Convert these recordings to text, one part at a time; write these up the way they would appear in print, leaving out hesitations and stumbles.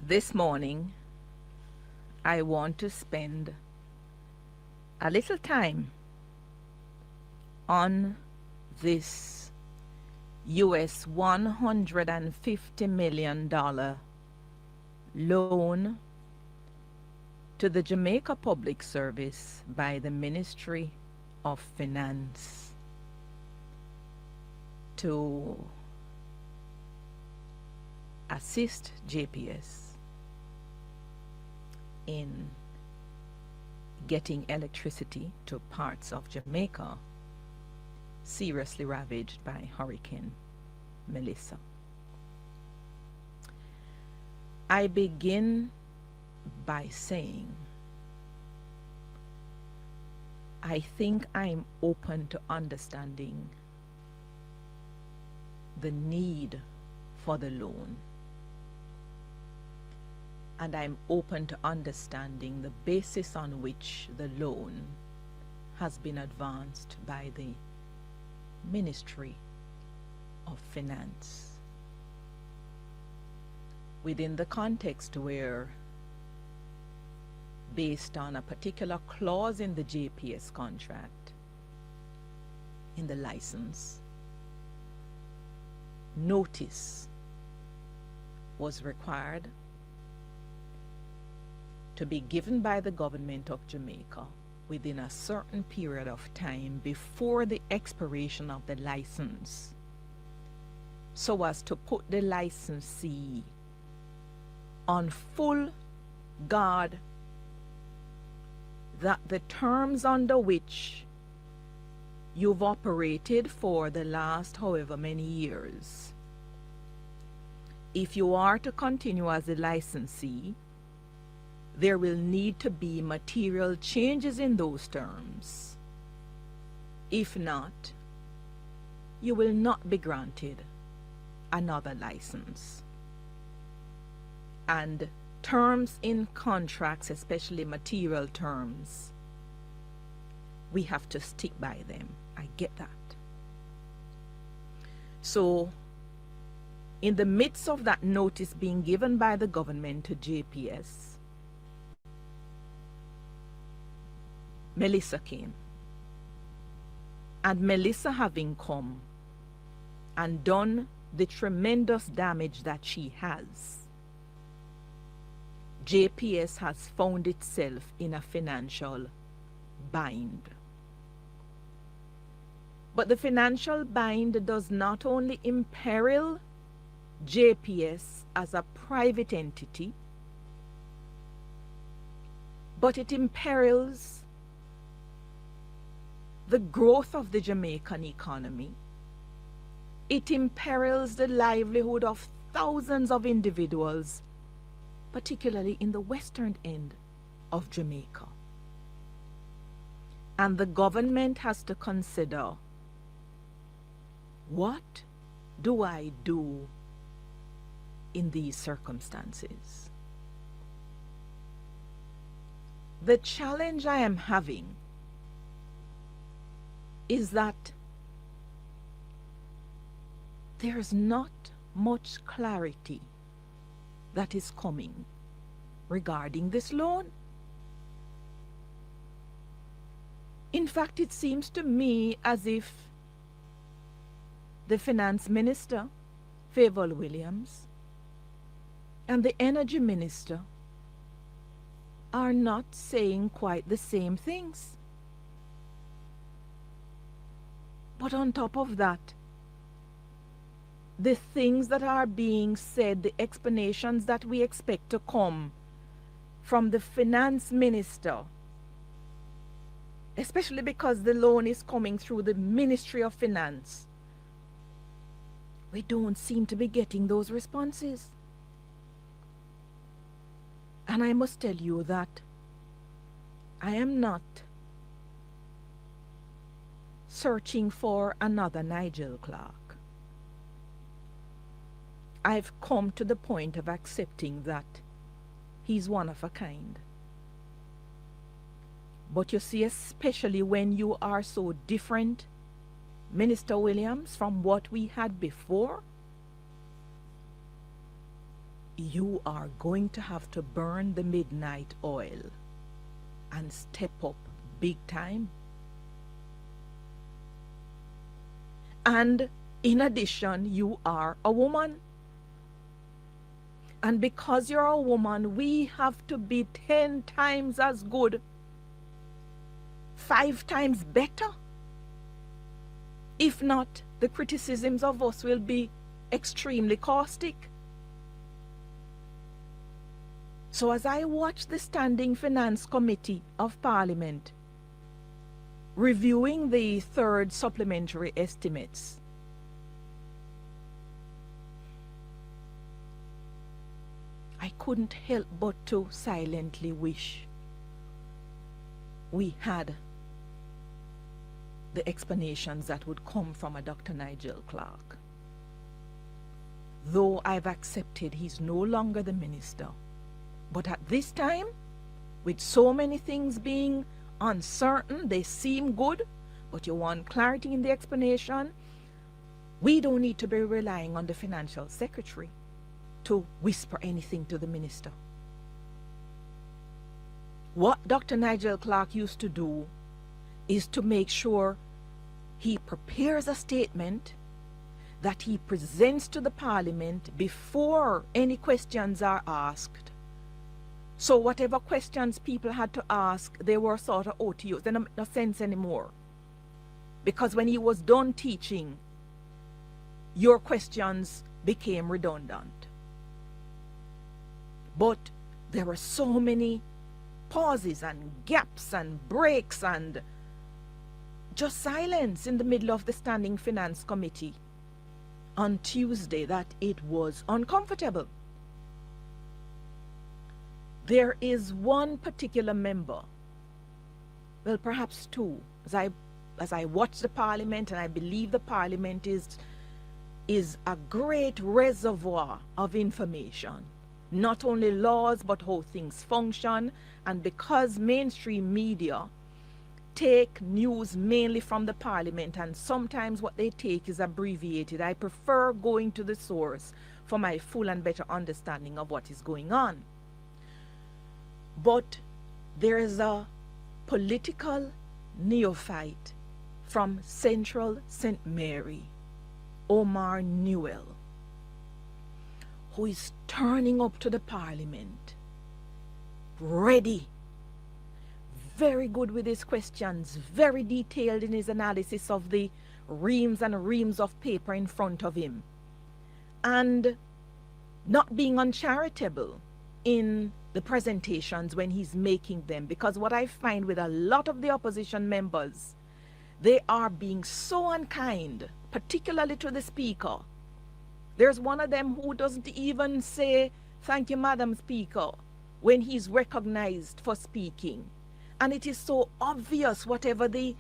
This morning, I want to spend a little time on this US $150 million loan to the Jamaica Public Service by the Ministry of Finance to assist JPS in getting electricity to parts of Jamaica seriously ravaged by Hurricane Melissa. I begin by saying I think I'm open to understanding the need for the loan. And I'm open to understanding the basis on which the loan has been advanced by the Ministry of Finance. Within the context where, based on a particular clause in the JPS contract, in the license, notice was required to be given by the government of Jamaica within a certain period of time before the expiration of the license, so as to put the licensee on full guard that the terms under which you've operated for the last however many years, if you are to continue as a licensee, there will need to be material changes in those terms. If not, you will not be granted another license. And terms in contracts, especially material terms, we have to stick by them. I get that. So, in the midst of that notice being given by the government to JPS, Melissa came. And Melissa having come and done the tremendous damage that she has, JPS has found itself in a financial bind. But the financial bind does not only imperil JPS as a private entity, but it imperils the growth of the Jamaican economy. It imperils the livelihood of thousands of individuals, particularly in the western end of Jamaica. And the government has to consider, what do I do in these circumstances? The challenge I am having is that there's not much clarity that is coming regarding this loan. In fact, it seems to me as if the Finance Minister, Favour Williams, and the Energy Minister are not saying quite the same things. But on top of that, the things that are being said, the explanations that we expect to come from the Finance Minister, especially because the loan is coming through the Ministry of Finance, we don't seem to be getting those responses. And I must tell you that I am not searching for another Nigel Clark. I've come to the point of accepting that he's one of a kind. But you see, especially when you are so different, Minister Williams, from what we had before, you are going to have to burn the midnight oil and step up big time. And in addition, you are a woman. And because you're a woman, we have to be 10 times as good, 5 times better. If not, the criticisms of us will be extremely caustic. So as I watch the Standing Finance Committee of Parliament reviewing the third supplementary estimates, I couldn't help but to silently wish we had the explanations that would come from a Dr. Nigel Clark. Though I've accepted he's no longer the minister, but at this time, with so many things being uncertain, they seem good, but you want clarity in the explanation, we don't need to be relying on the financial secretary to whisper anything to the minister. What Dr. Nigel Clark used to do is to make sure he prepares a statement that he presents to the Parliament before any questions are asked. So whatever questions people had to ask, they were sort of OTUs. They don't make no sense anymore. Because when he was done teaching, your questions became redundant. But there were so many pauses and gaps and breaks and just silence in the middle of the Standing Finance Committee on Tuesday that it was uncomfortable. There is one particular member, well, perhaps two, as I watch the Parliament, and I believe the Parliament is a great reservoir of information, not only laws but how things function. And because mainstream media take news mainly from the Parliament, and sometimes what they take is abbreviated, I prefer going to the source for my full and better understanding of what is going on. But there is a political neophyte from Central St. Mary, Omar Newell, who is turning up to the Parliament, ready, very good with his questions, very detailed in his analysis of the reams and reams of paper in front of him, and not being uncharitable in the presentations when he's making them. Because what I find with a lot of the opposition members, they are being so unkind, particularly to the Speaker. There's one of them who doesn't even say, "Thank you, Madam Speaker," when he's recognized for speaking. And it is so obvious, whatever the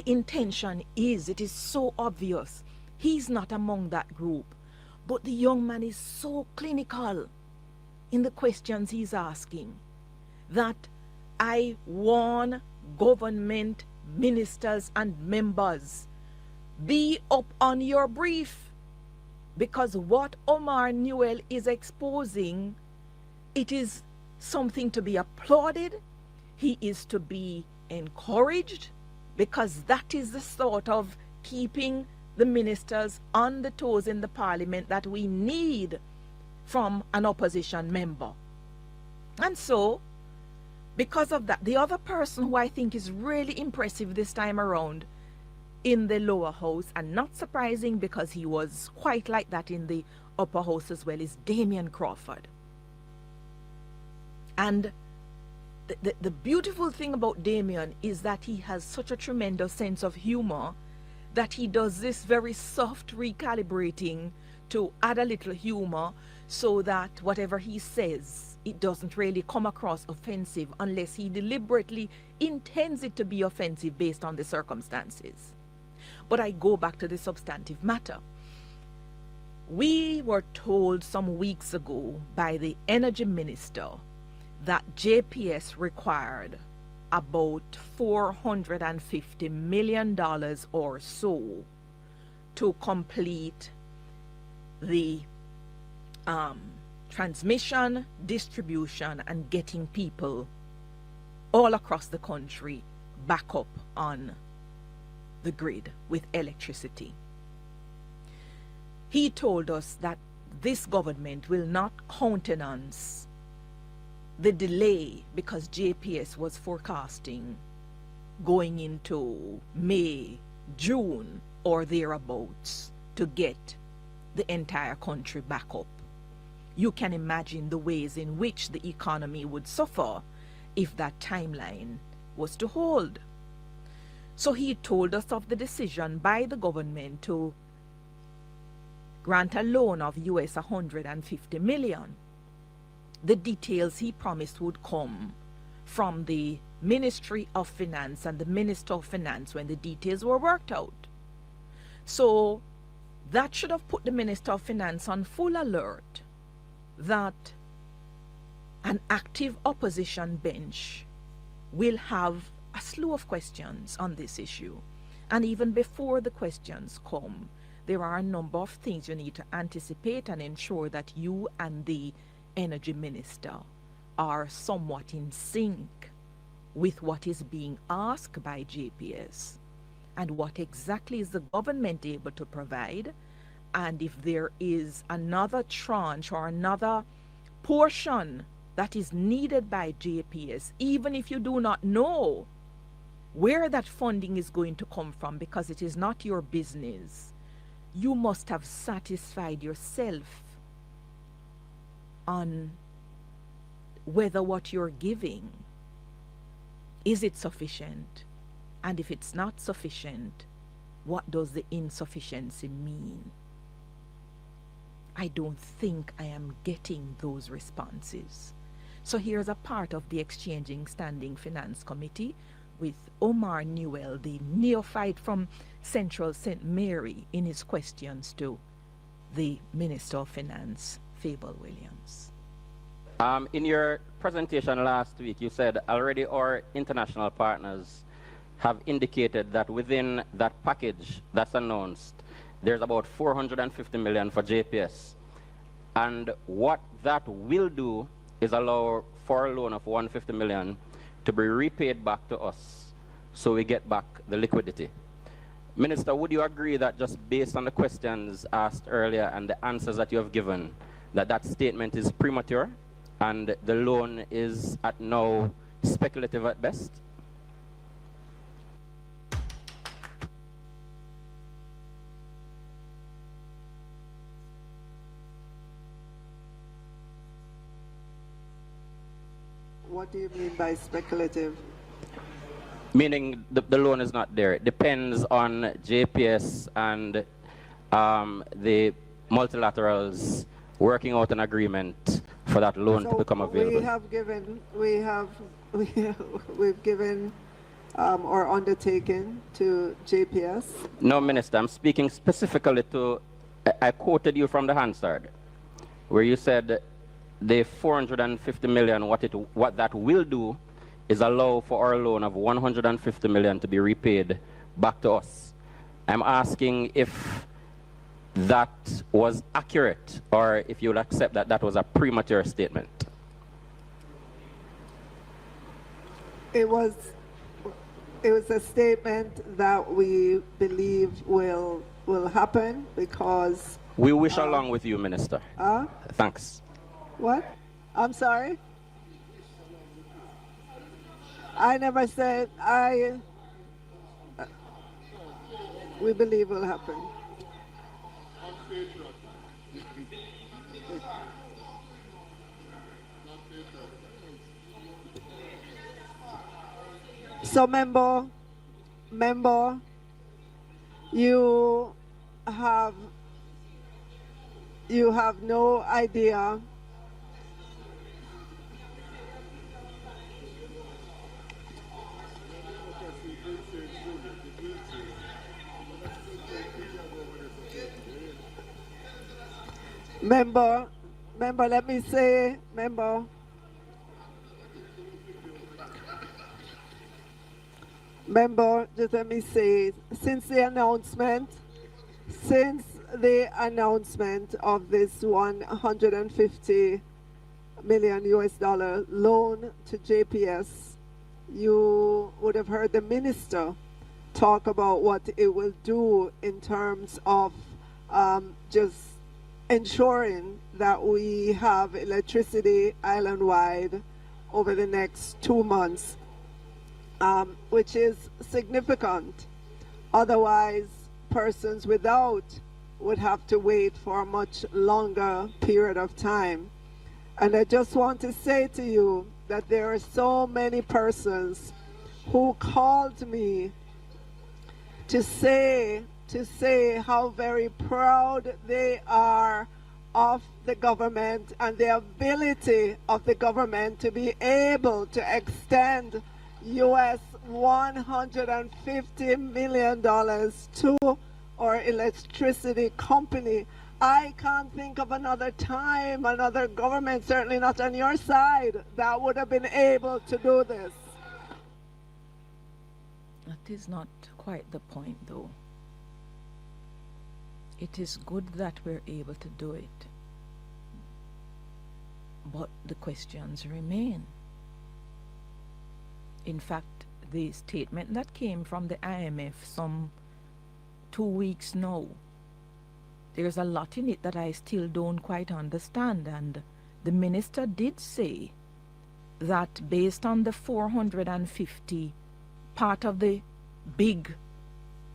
intention is, it is so obvious. He's not among that group. But the young man is so clinical in the questions he's asking that I warn government ministers and members, be up on your brief, because what Omar Newell is exposing, it is something to be applauded. He is to be encouraged, because that is the sort of keeping the ministers on the toes in the Parliament that we need from an opposition member. And so, because of that, the other person who I think is really impressive this time around in the lower house, and not surprising because he was quite like that in the upper house as well, is Damien Crawford. And the beautiful thing about Damien is that he has such a tremendous sense of humor that he does this very soft recalibrating to add a little humor so that whatever he says, it doesn't really come across offensive unless he deliberately intends it to be offensive based on the circumstances. But I go back to the substantive matter. We were told some weeks ago by the Energy Minister that JPS required about $450 million or so to complete the transmission, distribution, and getting people all across the country back up on the grid with electricity. He told us that this government will not countenance the delay because JPS was forecasting going into May, June, or thereabouts to get the entire country back up. You can imagine the ways in which the economy would suffer if that timeline was to hold. So he told us of the decision by the government to grant a loan of US 150 million. The details he promised would come from the Ministry of Finance and the Minister of Finance when the details were worked out. So that should have put the Minister of Finance on full alert that an active opposition bench will have a slew of questions on this issue. And even before the questions come, there are a number of things you need to anticipate and ensure that you and the Energy Minister are somewhat in sync with what is being asked by JPS and what exactly is the government able to provide, and if there is another tranche or another portion that is needed by JPS, even if you do not know where that funding is going to come from because it is not your business, you must have satisfied yourself on whether what you're giving, is it sufficient? And if it's not sufficient, what does the insufficiency mean? I don't think I am getting those responses. So here's a part of the Exchanging Standing Finance Committee with Omar Newell, the neophyte from Central St. Mary, in his questions to the Minister of Finance, Fable Williams. In your presentation last week, you said already our international partners have indicated that within that package that's announced, there's about 450 million for JPS. And what that will do is allow for a loan of 150 million to be repaid back to us so we get back the liquidity. Minister, would you agree that just based on the questions asked earlier and the answers that you have given, that that statement is premature and the loan is at now speculative at best? What do you mean by speculative? Meaning the loan is not there. It depends on JPS and the multilaterals working out an agreement for that loan to become available. We've given or undertaken to JPS. No, Minister, I'm speaking specifically to, I quoted you from the Hansard, where you said the 450 million, what that will do is allow for our loan of 150 million to be repaid back to us. I'm asking if that was accurate or if you will accept that that was a premature statement. It was a statement that we believe will happen because we wish along with you, Minister. Thanks. What? I'm sorry? I never said we believe will happen. So member, you have no idea Member, let me say, member, just let me say, since the announcement, since the announcement of this $150 million loan to JPS, you would have heard the minister talk about what it will do in terms of just ensuring that we have electricity island-wide over the next 2 months, which is significant. Otherwise, persons without would have to wait for a much longer period of time. And I just want to say to you that there are so many persons who called me to say how very proud they are of the government and the ability of the government to be able to extend US $150 million to our electricity company. I can't think of another time, another government, certainly not on your side, that would have been able to do this. That is not quite the point, though. It is good that we're able to do it, but the questions remain. In fact, the statement that came from the IMF some 2 weeks now, there's a lot in it that I still don't quite understand, and the minister did say that based on the 450 part of the big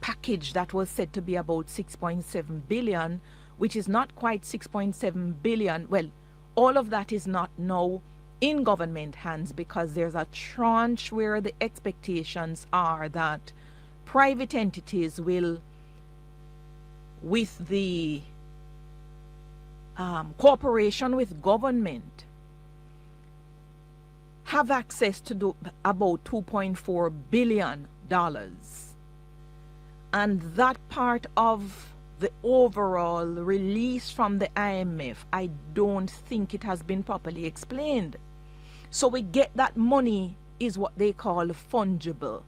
package that was said to be about 6.7 billion, which is not quite 6.7 billion, well, all of that is not now in government hands, because there's a tranche where the expectations are that private entities will, with the cooperation with government, have access to do about $2.4 billion. And that part of the overall release from the IMF, I don't think it has been properly explained. So we get that money is what they call fungible.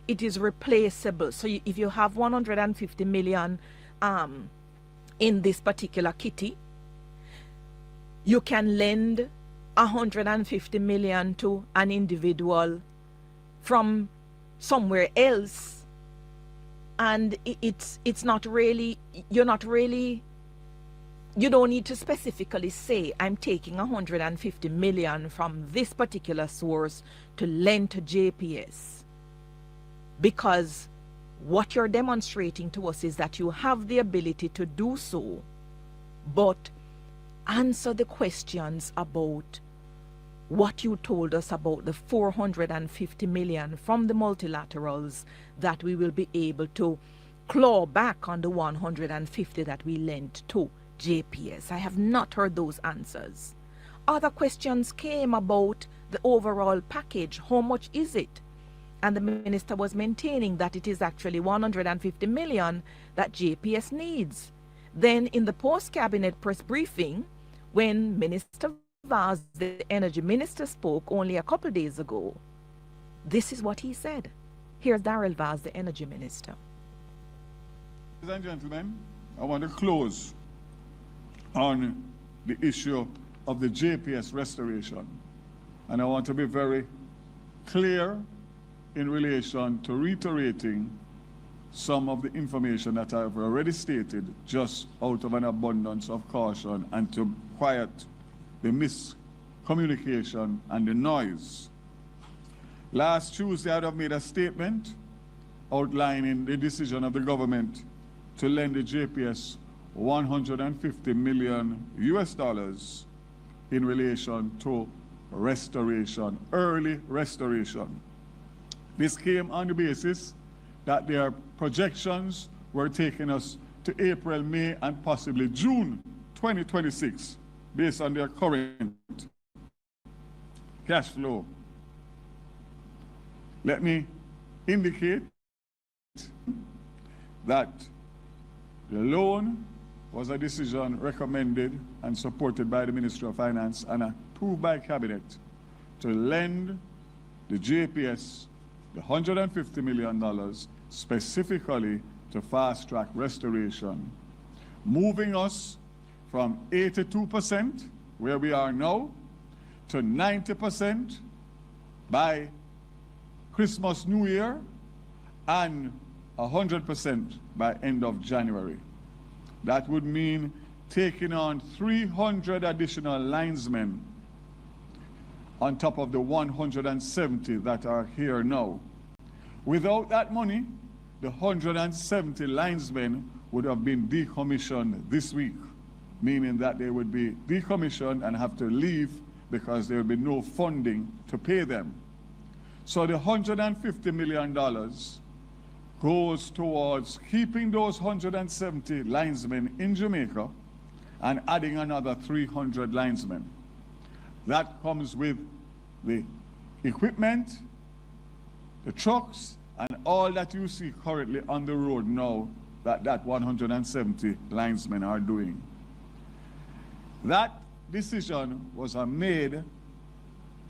It is replaceable. So if you have 150 million in this particular kitty, you can lend 150 million to an individual from somewhere else, and it's not really, you don't need to specifically say, I'm taking 150 million from this particular source to lend to JPS, because what you're demonstrating to us is that you have the ability to do so, but answer the questions about what you told us about the 450 million from the multilaterals that we will be able to claw back on the 150 that we lent to JPS. I have not heard those answers. Other questions came about the overall package. How much is it? And the minister was maintaining that it is actually 150 million that JPS needs. Then in the post-cabinet press briefing, when Minister Vaz, the energy minister, spoke only a couple days ago, this is what he said. Here's Darrell Vaz, the energy minister. Ladies and gentlemen, I want to close on the issue of the JPS restoration. And I want to be very clear in relation to reiterating some of the information that I've already stated, just out of an abundance of caution and to quiet the miscommunication and the noise. Last Tuesday, I'd have made a statement outlining the decision of the government to lend the JPS $150 million in relation to restoration, early restoration. This came on the basis that their projections were taking us to April, May, and possibly June 2026, based on their current cash flow. Let me indicate that the loan was a decision recommended and supported by the Ministry of Finance and approved by Cabinet to lend the JPS the $150 million specifically to fast-track restoration. moving us from 82%, where we are now, to 90% by Christmas, New Year, and 100% by end of January. That would mean taking on 300 additional linesmen on top of the 170 that are here now. Without that money, the 170 linesmen would have been decommissioned this week, meaning that they would be decommissioned and have to leave because there would be no funding to pay them. So the $150 million goes towards keeping those 170 linesmen in Jamaica and adding another 300 linesmen. That comes with the equipment, the trucks, and all that you see currently on the road now that 170 linesmen are doing. That decision was made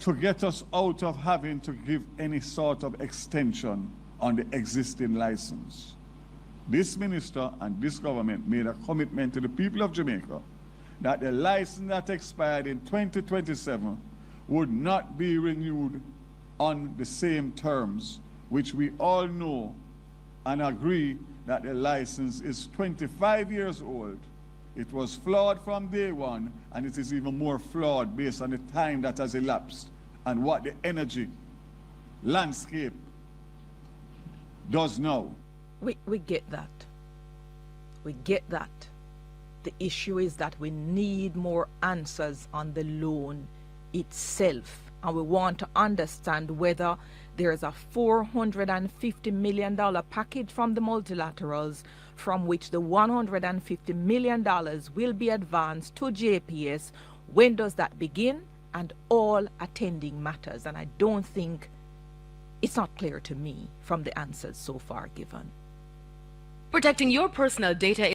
to get us out of having to give any sort of extension on the existing license. This minister and this government made a commitment to the people of Jamaica that the license that expired in 2027 would not be renewed on the same terms, which we all know and agree that the license is 25 years old. It was flawed from day one, and it is even more flawed based on the time that has elapsed and what the energy landscape does now. We get that. We get that. The issue is that we need more answers on the loan itself, and we want to understand whether there's a $450 million package from the multilaterals, from which the $150 million will be advanced to JPS. When does that begin? And all attending matters. And I don't think, it's not clear to me from the answers so far given. Protecting your personal data